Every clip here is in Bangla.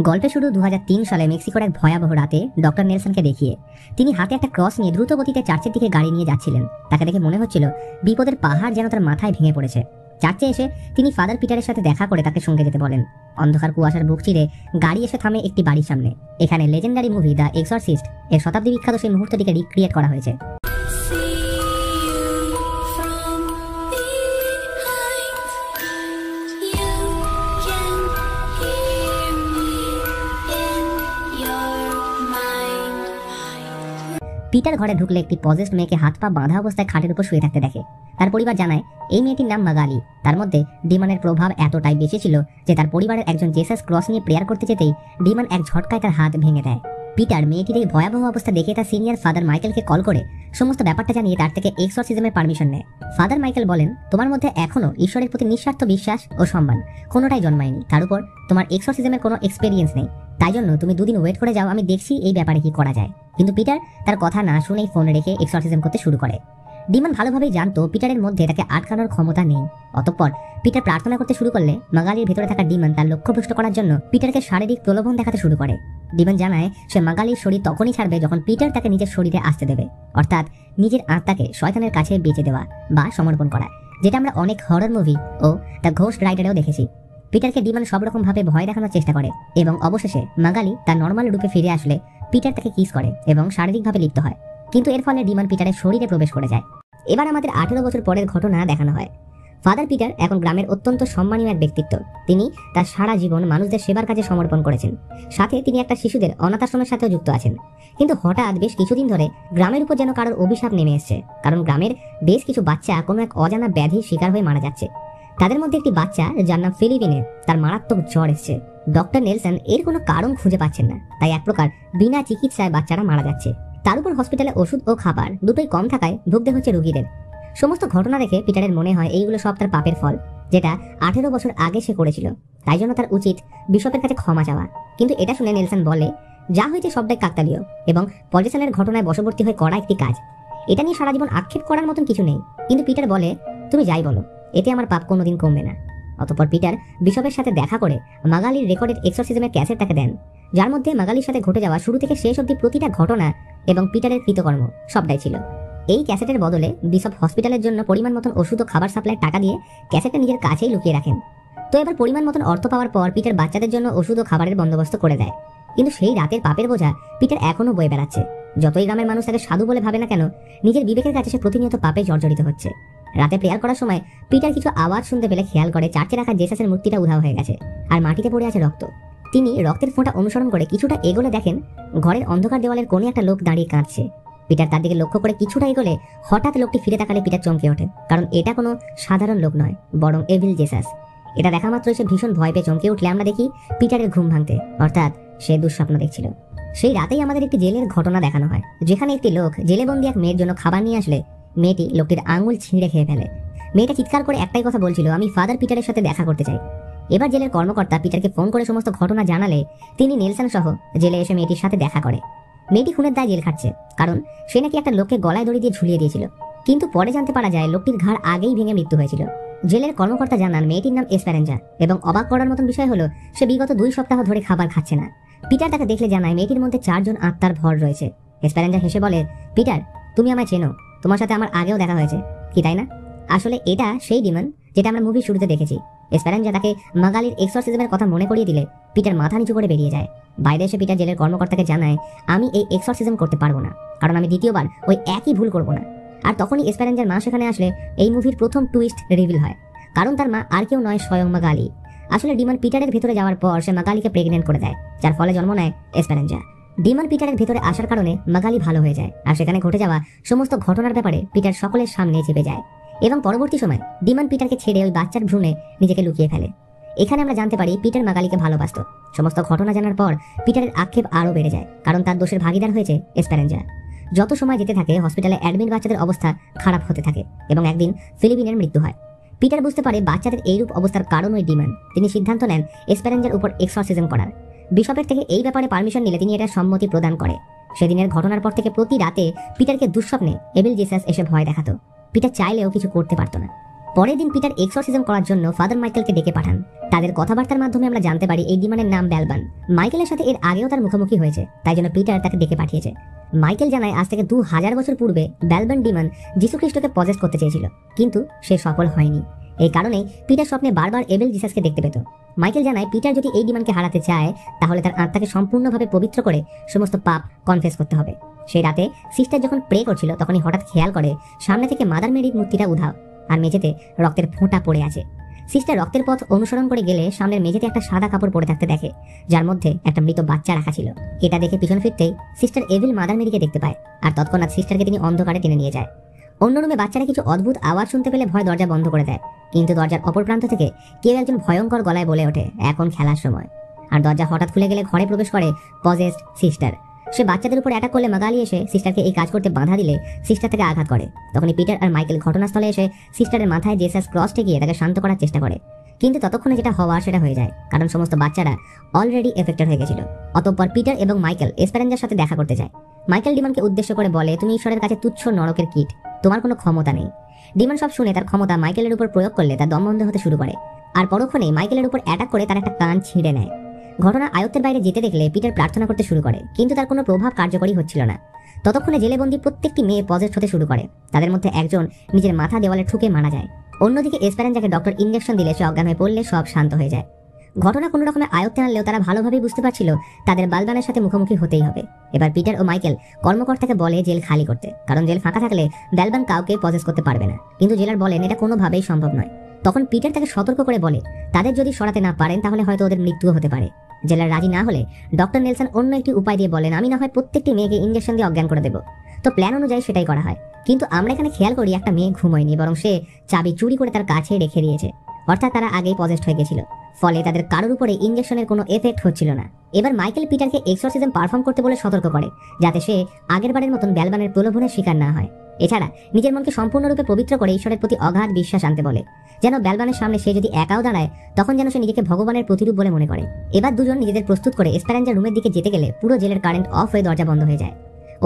গল্পে শুরু 2003 সালে মেক্সিকোর এক ভয়াবহ রাতে ডক্টর নেলসনকে দেখিয়ে। তিনি হাতে একটা ক্রস নিয়ে দ্রুত গতিতে চার্চের দিকে গাড়ি নিয়ে যাচ্ছিলেন। তাকে দেখে মনে হচ্ছিল বিপদের পাহাড় যেন তার মাথায় ভেঙে পড়েছে। চার্চে এসে তিনি ফাদার পিটারের সাথে দেখা করে তাকে সঙ্গে যেতে বলেন। অন্ধকার কুয়াশার বুক চিরে গাড়ি এসে থামে একটি বাড়ির সামনে। এখানে লেজেন্ডারি মুভি দ্য এক্সরসিস্ট এর শতাব্দী বিখ্যাত সেই মুহূর্তটিকে রিক্রিয়েট করা হয়েছে। পিটার ঘরে ঢুকলে একটি পজেসড মেয়েকে হাত পা বাঁধা অবস্থায় খাটের উপর শুয়ে থাকতে দেখে। তার পরিবার জানায় এই মেয়েটির নাম মাগালি। তার মধ্যে ডিমনের প্রভাব এতটাই বেশি ছিল যে তার পরিবারের একজন জেসাস ক্রস নিয়ে প্রেয়ার করতে যেতেই ডিমন এক ঝটকায় তার হাত ভেঙে দেয়। পিটার মেয়েটির এই ভয়াবহ অবস্থা দেখে তার সিনিয়র ফাদার মাইকেলকে কল করে সমস্ত ব্যাপারটা জানিয়ে তার থেকে এক্সরসিজমের পারমিশন নেয়। ফাদার মাইকেল বলেন, তোমার মধ্যে এখনো ঈশ্বরের প্রতি নিঃস্বার্থ বিশ্বাস ও সম্মান কোনোটাই জন্মায়নি। তার উপর তোমার এক্সরসিজমের কোনো এক্সপেরিয়েন্স নেই। তাই জন্য তুমি দুদিন ওয়েট করে যাও, আমি দেখছি এই ব্যাপারে কি করা যায়। কিন্তু পিটার তার কথা না শুনেই ফোন রেখে এক্সরসিজম করতে শুরু করে। ডিমন ভালোভাবেই জানতো পিটারের মধ্যে তাকে আটকানোর ক্ষমতা নেই। অতঃপর পিটার প্রার্থনা করতে শুরু করলে মাগালির ভেতরে থাকা ডিমন তার লক্ষ্যভ্রষ্ট করার জন্য পিটারকে শারীরিক প্রলোভন দেখাতে শুরু করে। ডিমন জানায় সে মাগালির শরীর তখনই ছাড়বে যখন পিটার তাকে নিজের শরীরে আসতে দেবে, অর্থাৎ নিজের আত্মাকে শয়তানের কাছে বেঁচে দেওয়া বা সমর্পণ করা, যেটা আমরা অনেক হরর মুভি ও দ্য ঘোস্ট রাইডারেও দেখেছি। পিটারকে ডিমন সব রকম ভাবে ভয় দেখানোর চেষ্টা করে এবং অবশেষে মাগালি তার নর্মাল রূপে ফিরে আসলে পিটার তাকে কিস করে এবং শারীরিকভাবে লিপ্ত হয়। কিন্তু এর ফলে ডিমন পিটারের শরীরে প্রবেশ করে যায়। এবার আমাদের 18 বছর পরের ঘটনা দেখানো হয়। ফাদার পিটার এখন গ্রামের অত্যন্ত সম্মানীয় এক ব্যক্তিত্ব। তিনি তার সারা জীবন মানুষদের সেবার কাজে সমর্পণ করেছেন। সাথে তিনি একটা শিশুদের অনাথ আশ্রমের সাথেও যুক্ত আছেন। কিন্তু হঠাৎ বেশ কিছুদিন ধরে গ্রামের উপর যেন কারোর অভিশাপ নেমে এসছে, কারণ গ্রামের বেশ কিছু বাচ্চা কোনো এক অজানা ব্যাধির শিকার হয়ে মারা যাচ্ছে। তাদের মধ্যে একটি বাচ্চা যার নাম ফিলিপিনে, তার মারাত্মক জ্বর এসছে। ডক্টর নেলসন এর কোনো কারণ খুঁজে পাচ্ছেন না, তাই এক প্রকার বিনা চিকিৎসায় বাচ্চারা মারা যাচ্ছে। তার উপর হসপিটালে ওষুধ ও খাবার দুটোই কম থাকায় ভুগতে হচ্ছে রোগীদের। সমস্ত ঘটনা দেখে পিটারের মনে হয় এইগুলো সব তার পাপের ফল, যেটা 18 বছর আগে সে করেছিল। তাই জন্য তার উচিত বিশপের কাছে ক্ষমা চাওয়া। কিন্তু এটা শুনে নেলসন বলে, যা হয়েছে সবটাই কাকতালীয় এবং পজেশনের ঘটনায় বশবর্তী হয়ে করা একটি কাজ। এটা নিয়ে সারা জীবন আক্ষেপ করার মতন কিছু নেই। কিন্তু পিটার বলে, তুমি যাই বলো, এতে আমার পাপ কোনোদিন কমবে না। অতঃপর পিটার বিশপের সাথে দেখা করে মাগালির রেকর্ডেড এক্সরসিজমের ক্যাসেট তাকে দেন, যার মধ্যে মাগালির সাথে ঘটে যাওয়া শুরু থেকে শেষ অবধি প্রতিটা ঘটনা এবং পিটারের কৃতকর্ম সবটাই ছিল। এই ক্যাসেটের বদলে বিশপ হসপিটালের জন্য পরিমাণ মতন ওষুধ ও খাবার সাপ্লাইয়ের টাকা দিয়ে ক্যাসেটটা নিজের কাছেই লুকিয়ে রাখেন। তো এবার পরিমাণ মতন অর্থ পাওয়ার পর পিটার বাচ্চাদের জন্য ওষুধ ও খাবারের বন্দোবস্ত করে দেয়। কিন্তু সেই রাতের পাপের বোঝা পিটার এখনো বয়ে বেড়াচ্ছে। যতই গ্রামের মানুষ তাকে সাধু বলে ভাবে না কেন, নিজের বিবেকের কাছে সে প্রতিনিয়ত পাপে জর্জরিত হচ্ছে। রাতে প্রেয়ার করার সময় পিটার কিছু আওয়াজ শুনতে পেলে খেয়াল করে চার্চে রাখা জেসাসের মূর্তিটা উধাও হয়ে গেছে আর মাটিতে পড়ে আছে রক্ত। তিনি রক্তের ফোঁটা অনুসরণ করে কিছুটা এগোলে দেখেন ঘরের অন্ধকার দেওয়ালের কোণে একটা লোক দাঁড়িয়ে কাঁদছে। পিটার তার দিকে লক্ষ্য করে কিছুটা এগোলে হঠাৎ লোকটি ফিরে তাকালে পিটার চমকে ওঠে, কারণ এটা কোনো সাধারণ লোক নয়, বরং এভিল জেসাস। এটা দেখা মাত্রই সে ভীষণ ভয় পেয়ে চমকে উঠলে আমরা দেখি পিটারের ঘুম ভাঙতে, অর্থাৎ সে দুঃস্বপ্ন দেখছিল। সেই রাতেই আমাদের একটি জেলের ঘটনা দেখানো হয়, যেখানে একটি লোক জেলে বন্দি এক মেয়ের জন্য খাবার নিয়ে আসলে মেয়েটি লোকটির আঙুল ছিঁড়ে খেয়ে ফেলে। মেয়েটা চিৎকার করে একটাই কথা বলছিল, আমি ফাদার পিটারের সাথে দেখা করতে চাই। এবার জেলের কর্মকর্তা পিটারকে ফোন করে সমস্ত ঘটনা জানালে তিনি নেলসন সহ জেলে এসে মেয়েটির সাথে দেখা করে। মেয়েটি খুনের দায় জেল খাটছে, কারণ সে নাকি একটা লোককে গলায় দড়ি দিয়ে ঝুলিয়ে দিয়েছিল। কিন্তু পরে জানতে পারা যায় লোকটির ঘাড় আগেই ভেঙে মৃত্যু হয়েছিল। জেলের কর্মকর্তা জানান মেয়েটির নাম এসপেরেঞ্জা, এবং অবাক করার মতন বিষয় হলো সে বিগত 2 সপ্তাহ ধরে খাবার খাচ্ছে না। পিটার তাকে দেখলে জানায় মেয়েটির মধ্যে 4 জন আত্মার ভর রয়েছে। এসপেরেঞ্জা হেসে বলে, পিটার তুমি আমায় চেনো, তোমার সাথে আমার আগেও দেখা হয়েছে কি তাই না? আসলে এটা সেই ডিমন যেটা আমরা মুভির শুরুতে দেখেছি। এসপেরেঞ্জা তাকে মাগালির এক্সরসিজমের কথা মনে করিয়ে দিলে পিটার মাথা নিচু করে বেরিয়ে যায়। বাইরে এসে পিটার জেলের কর্মকর্তাকে জানায়, আমি এই এক্সরসিজম করতে পারবো না, কারণ আমি দ্বিতীয়বার ওই একই ভুল করবো না। আর তখনই এসপেরেঞ্জার মা সেখানে আসলে এই মুভির প্রথম টুইস্ট রিভিল হয়, কারণ তার মা আর কেউ নয়, স্বয়ং মাগালি। আসলে ডিমন পিটারের ভেতরে যাওয়ার পর সে মাগালিকে প্রেগনেন্ট করে দেয়, যার ফলে জন্ম নেয় এসপেরেঞ্জা। ডিমন পিটারের ভেতরে আসার কারণে মাগালি ভালো হয়ে যায়, আর সেখানে ঘটে যাওয়া সমস্ত ঘটনার ব্যাপারে পিটার সকলের সামনে চেপে যায় এবং পরবর্তী সময় ডিমন পিটারকে ছেড়ে ওই বাচ্চার ভ্রূণে নিজেকে লুকিয়ে ফেলে। এখানে আমরা জানতে পারি পিটার মাগালিকে ভালোবাসত। সমস্ত ঘটনা জানার পর পিটারের আক্ষেপ আরও বেড়ে যায়, কারণ তার দোষের ভাগিদার হয়েছে এসপেরেঞ্জা। যত সময় যেতে থাকে হসপিটালে অ্যাডমিট বাচ্চাদের অবস্থা খারাপ হতে থাকে এবং একদিন ফিলিপিনের মৃত্যু হয়। পিটার বুঝতে পারে বাচ্চাদের এইরূপ অবস্থার কারণ ওই ডিমন। তিনি সিদ্ধান্ত নেন এসপেরেঞ্জার উপর এক্সরসিজম করার। বিশপের থেকে এই ব্যাপারে পারমিশন নিলে তিনি এটা সম্মতি প্রদান করে। সেদিনের ঘটনার পর থেকে প্রতি রাতে পিটারকে দুঃস্বপ্নে এভিল জেসাস এসে ভয় দেখাতো। পিটার চাইলেও কিছু করতে পারত না। পরের দিন পিটার এক্সরসিজম করার জন্য ফাদার মাইকেলকে ডেকে পাঠান। তাদের কথাবার্তার মাধ্যমে আমরা জানতে পারি এই ডিমনের নাম ব্যালবান। মাইকেলের সাথে এর আগেও তার মুখোমুখি হয়েছে, তাই জন্য পিটার তাকে ডেকে পাঠিয়েছে। মাইকেল জানায় আজ থেকে 2000 বছর পূর্বে ব্যালবান ডিমন যীশু খ্রিস্টকে পজেস করতে চেয়েছিল, কিন্তু সে সফল হয়নি। এই কারণেই পিটার স্বপ্নে বারবার এবেল জিসাসকে দেখতে পেত। মাইকেল জানায় পিটার যদি এই ডিমনকে হারাতে চায় তাহলে তার আত্মাকে সম্পূর্ণভাবে পবিত্র করে সমস্ত পাপ কনফেস করতে হবে। সেই রাতে সিস্টার যখন প্রে করছিল তখনই হঠাৎ খেয়াল করে সামনে থেকে মাদার মেরির মূর্তিটা উধাও আর মেঝেতে রক্তের ফোঁটা পড়ে আছে। সিস্টার রক্তের পথ অনুসরণ করে গেলে সামনের মেঝেতে একটা সাদা কাপড় পড়ে থাকতে দেখে, যার মধ্যে একটা মৃত বাচ্চা রাখা ছিল। এটা দেখে পিছন ফিরতেই সিস্টার এভিল মাদার মেরিকে দেখতে পায় আর তৎক্ষণাৎ সিস্টারকে তিনি অন্ধকারে টেনে নিয়ে যায়। অন্য রুমে বাচ্চারা কিছু অদ্ভুত আওয়াজ শুনতে পেলে ভয় দরজা বন্ধ করে দেয়, কিন্তু দরজার অপর প্রান্ত থেকে কেউ একজন ভয়ঙ্কর গলায় বলে ওঠে, এখন খেলার সময়। আর দরজা হঠাৎ খুলে গেলে ঘরে প্রবেশ করে পজেসড সিস্টার। সে বাচ্চাদের উপর অ্যাটাক করলে মাগালি এসে সিস্টারকে এই কাজ করতে বাধা দিলে সিস্টার থেকে আঘাত করে। তখনই পিটার আর মাইকেল ঘটনাস্থলে এসে সিস্টারের মাথায় জেসাস ক্রস ঠেকিয়ে তাকে শান্ত করার চেষ্টা করে, কিন্তু ততক্ষণে যেটা হওয়ার সেটা হয়ে যায়, কারণ সমস্ত বাচ্চারা অলরেডি এফেক্টেড হয়ে গেছিল। অতঃপর পিটার এবং মাইকেল এসপেরেঞ্জার সাথে দেখা করতে যায়। মাইকেল ডিমনকে উদ্দেশ্য করে বলে, তুমি ঈশ্বরের কাছে তুচ্ছ নরকের কীট, তোমার কোনো ক্ষমতা নেই। ডিমন সব শুনে তার ক্ষমতা মাইকেলের উপর প্রয়োগ করলে তার দম বন্ধ হতে শুরু করে আর পরক্ষণেই মাইকেলের উপর অ্যাটাক করে তার একটা কান ছিঁড়ে নেয়। ঘটনা আয়ত্তের বাইরে যেতে দেখলে পিটার প্রার্থনা করতে শুরু করে, কিন্তু তার কোনো প্রভাব কার্যকরী হচ্ছিল না। ততক্ষণে জেলেবন্দি প্রত্যেকটি মেয়ে পজেসড হতে শুরু করে। তাদের মধ্যে একজন নিজের মাথা দেওয়ালে ঠুকে মারা যায়। অন্যদিকে এসপেরেঞ্জাকে ডক্টর ইনজেকশন দিলে সে অজ্ঞান হয়ে পড়লে সব শান্ত হয়ে যায়। ঘটনা কোনো রকমে আয়ত্তে আনলেও তারা ভালোভাবেই বুঝতে পারছিল তাদের বালবানের সাথে মুখোমুখি হতেই হবে। এবার পিটার ও মাইকেল কর্মকর্তাকে বলে জেল খালি করতে, কারণ জেল ফাঁকা থাকলে ব্যালবান কাউকে পজেস করতে পারবে না। কিন্তু জেলার বলেন এটা কোনোভাবেই সম্ভব নয়। তখন পিটার তাকে সতর্ক করে বলে তাদের যদি সরাতে না পারেন তাহলে হয়তো ওদের মৃত্যুও হতে পারে। জেলার রাজি না হলে ডক্টর নেলসন অন্য একটি উপায় দিয়ে বলেন, আমি না হয় প্রত্যেকটি মেয়েকে ইনজেকশন দিয়ে অজ্ঞান করে দেবো। তো প্ল্যান অনুযায়ী সেটাই করা হয়, কিন্তু আমরা এখানে খেয়াল করি একটা মেয়ে ঘুমোয়নি, বরং সে চাবি চুরি করে তার কাছে রেখে দিয়েছে, অর্থাৎ তারা আগেই পজেসড হয়ে গেছিল। ফলে তাদের কারোর উপরে ইনজেকশনের কোনো এফেক্ট হচ্ছিল না। এবার মাইকেল পিটারকে এক্সরসিজম পারফর্ম করতে বলে সতর্ক করে, যাতে সে আগেরবারের মতন ব্যালবানের প্রলোভনের শিকার না হয়। এছাড়া নিজের মনকে সম্পূর্ণরূপে পবিত্র করে ঈশ্বরের প্রতি অগাধ বিশ্বাস আনতে বলে, যেন ব্যালবানের সামনে সে যদি একাও দাঁড়ায় তখন যেন সে নিজেকে ভগবানের প্রতিরূপ বলে মনে করে। এবার দুজন নিজেদের প্রস্তুত করে এসপেরেঞ্জার রুমের দিকে যেতে গেলে পুরো জেলের কারেন্ট অফ হয়ে দরজা বন্ধ হয়ে যায়।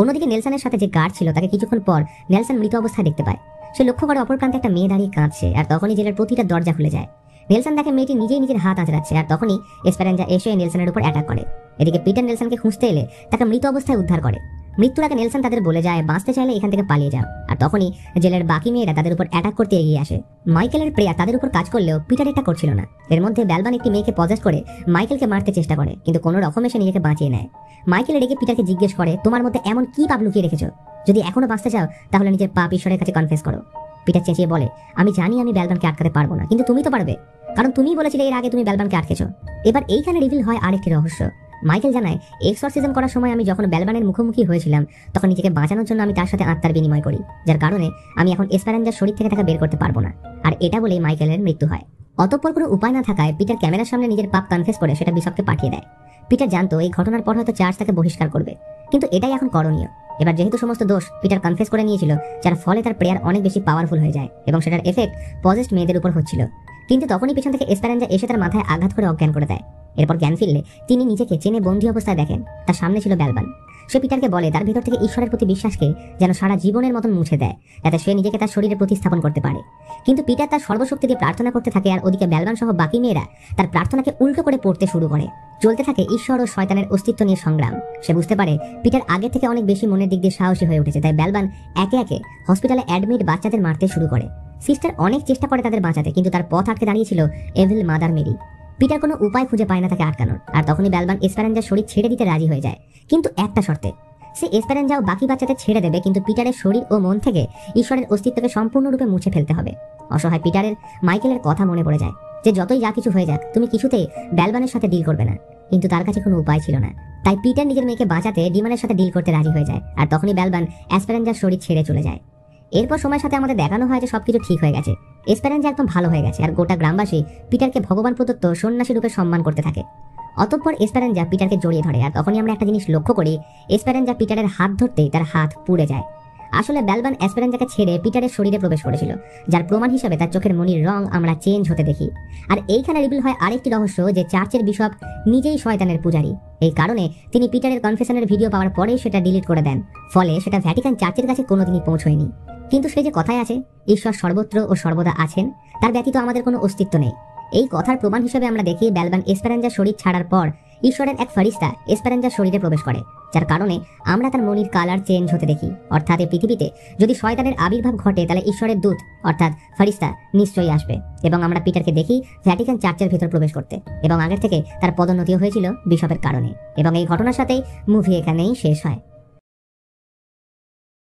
অন্যদিকে নেলসনের সাথে যে গার্ড ছিল তাকে কিছুক্ষণ পর নেলসন মৃত অবস্থায় দেখতে পায়। সে লক্ষ্য করে অপর প্রান্তে একটা মেয়ে দাঁড়িয়ে কাঁদছে, আর তখনই জেলের প্রতিটা দরজা খুলে যায়। নেলসন দেখে মেয়েটি নিজেই নিজের হাত আঁচড়াচ্ছে, আর তখনই এসপেরেঞ্জা এসে নেলসনের উপর অ্যাটাক করে। এদিকে পিটার নেলসনকে খুঁজতে এলে তাকে মৃত অবস্থায় উদ্ধার করে। মৃত্যুর আগে নেলসন তাদের বলে যায় বাঁচতে চাইলে এখান থেকে পালিয়ে যাও, আর তখনই জেলের বাকি মেয়েরা তাদের উপর অ্যাটাক করতে এগিয়ে আসে। মাইকেলের প্রেয়ার তাদের উপর কাজ করলেও পিটার এটা করছিল না। এর মধ্যে ব্যালবান একটি মেয়েকে পজেস করে মাইকেলকে মারতে চেষ্টা করে, কিন্তু কোনো রকমে সে নিজেকে বাঁচিয়ে নেয়। মাইকেল রেগে পিটারকে জিজ্ঞেস করে, তোমার মধ্যে এমন কি পাপ লুকিয়ে রেখেছো? যদি এখনো বাঁচতে চাও তাহলে নিজের পাপ ঈশ্বরের কাছে কনফেস করো। পিটার চেঁচিয়ে বলে, আমি জানি আমি ব্যালবানকে আটকাতে পারবো না, কিন্তু তুমি তো পারবে, কারণ তুমিই বলেছিলে এর আগে তুমি ব্যালবানকে আটকেছো। এবার এইখানে রিভিল হয় আরেকটি রহস্য। মাইকেল জানায়, এক্সরসিজম করার সময় আমি যখন ব্যালবানের মুখোমুখি হয়েছিলাম তখন নিজেকে বাঁচানোর জন্য আমি তার সাথে আত্মার বিনিময় করি, যার কারণে আমি এখন এসপেরেঞ্জার শরীর থেকে তাকে বের করতে পারবো না। আর এটা বলেই মাইকেলের মৃত্যু হয়। অতঃপর কোনো উপায় না থাকায় পিটার ক্যামেরার সামনে নিজের পাপ কনফেস করে সেটা বিশপকে পাঠিয়ে দেয়। পিটার জানতো এই ঘটনার পর হয়তো চার্চ তাকে বহিষ্কার করবে, কিন্তু এটাই এখন করণীয়। এবার যেহেতু সমস্ত দোষ পিটার কনফেস করে নিয়েছিল, যার ফলে তার প্রেয়ার অনেক বেশি পাওয়ারফুল হয়ে যায় এবং সেটার এফেক্ট পজেসড মেয়েদের উপর হচ্ছিল। কিন্তু তখনই পিছন থেকে এসপেরেঞ্জা এসে তার মাথায় আঘাত করে অজ্ঞান করে দেয়। এরপর জ্ঞান ফিরলে তিনি নিজেকে চেনে বন্দী অবস্থায় দেখেন। তার সামনে ছিল ব্যালবান। সে পিটারকে বলে তার ভিতর থেকে ঈশ্বরের প্রতি বিশ্বাসকে যেন সারা জীবনের মতন মুছে দেয়, যাতে সে নিজেকে তার শরীরে প্রতিস্থাপন করতে পারে। কিন্তু পিটার তার সর্বশক্তি দিয়ে প্রার্থনা করতে থাকে, আর ওদিকে ব্যালবান সহ বাকি মেয়েরা তার প্রার্থনাকে উল্টো করে পড়তে শুরু করে। চলতে থাকে ঈশ্বর ও শয়তানের অস্তিত্ব নিয়ে সংগ্রাম। সে বুঝতে পারে পিটার আগে থেকে অনেক বেশি মনের দিক দিয়ে সাহসী হয়ে উঠেছে, তাই ব্যালবান একে একে হসপিটালে অ্যাডমিট বাচ্চাদের মারতে শুরু করে। সিস্টার অনেক চেষ্টা করে তাদের বাঁচাতে, কিন্তু তার পথ আটকে দাঁড়িয়েছিল এভিল মাদার মেরি। পিটার কোনো উপায় খুঁজে পায় না তাকে আটকানোর, আর তখনই ব্যালবান এসপেরেঞ্জার শরীর ছেড়ে দিতে রাজি হয়ে যায়, কিন্তু একটা শর্তে। সে এসপেরেঞ্জাও বাকি বাচ্চাদের ছেড়ে দেবে, কিন্তু পিটারের শরীর ও মন থেকে ঈশ্বরের অস্তিত্বকে সম্পূর্ণরূপে মুছে ফেলতে হবে। অসহায় পিটারের মাইকেলের কথা মনে পড়ে যায় যে যতই যা কিছু হয়ে যাক তুমি কিছুতেই ব্যালবানের সাথে ডিল করবে না, কিন্তু তার কাছে কোনো উপায় ছিল না। তাই পিটার নিজের মেয়েকে বাঁচাতে ডিমনের সাথে ডিল করতে রাজি হয়ে যায়, আর তখনই ব্যালবান এসপেরেঞ্জার শরীর ছেড়ে চলে যায়। এরপর সময়ের সাথে আমাদের দেখানো হয় যে সবকিছু ঠিক হয়ে গেছে, এসপেরেঞ্জা একদম ভালো হয়ে গেছে, আর গোটা গ্রামবাসী পিটারকে ভগবান প্রদত্ত সন্ন্যাসী রূপে সম্মান করতে থাকে। অতঃপর এসপেরেঞ্জা পিটারকে জড়িয়ে ধরে, আর তখনই আমরা একটা জিনিস লক্ষ্য করি, এসপেরেঞ্জা পিটারের হাত ধরতেই তার হাত পুড়ে যায়। আসলে ব্যালবান এসপেরানজাকে ছেড়ে পিটারের শরীরে প্রবেশ করেছিল, যার প্রমাণ হিসেবে তার চোখের মণির রং আমরা চেঞ্জ হতে দেখি। আর এইখানে রিভিল হয় আরেকটি রহস্য, যে চার্চের বিশপ নিজেই শয়তানের পূজারী। এই কারণে তিনি পিটারের কনফেশনের ভিডিও পাওয়ার পরেই সেটা ডিলিট করে দেন, ফলে সেটা ভ্যাটিকান চার্চের কাছে কোনোদিনই পৌঁছয়নি। কিন্তু সে যে কথায় আছে, ঈশ্বর সর্বত্র ও সর্বদা আছেন, তার ব্যতীত আমাদের কোনো অস্তিত্ব নেই। এই কথার প্রমাণ হিসেবে আমরা দেখি ব্যালবান এসপেরানজার শরীর ছাড়ার পর ঈশ্বরের এক ফারিস্তা এসপেরানজার শরীরে প্রবেশ করে, যার কারণে আমরা তার মনির কালার চেঞ্জ হতে দেখি। অর্থাৎ এই পৃথিবীতে যদি শয়তানের আবির্ভাব ঘটে, তাহলে ঈশ্বরের দূত অর্থাৎ ফারিস্তা নিশ্চয়ই আসবে। এবং আমরা পিটারকে দেখি ভ্যাটিকান চার্চের ভিতর প্রবেশ করতে, এবং আগের থেকে তার পদোন্নতিও হয়েছিল বিশপের কারণে। এবং এই ঘটনার সাথেই মুভি এখানেই শেষ হয়।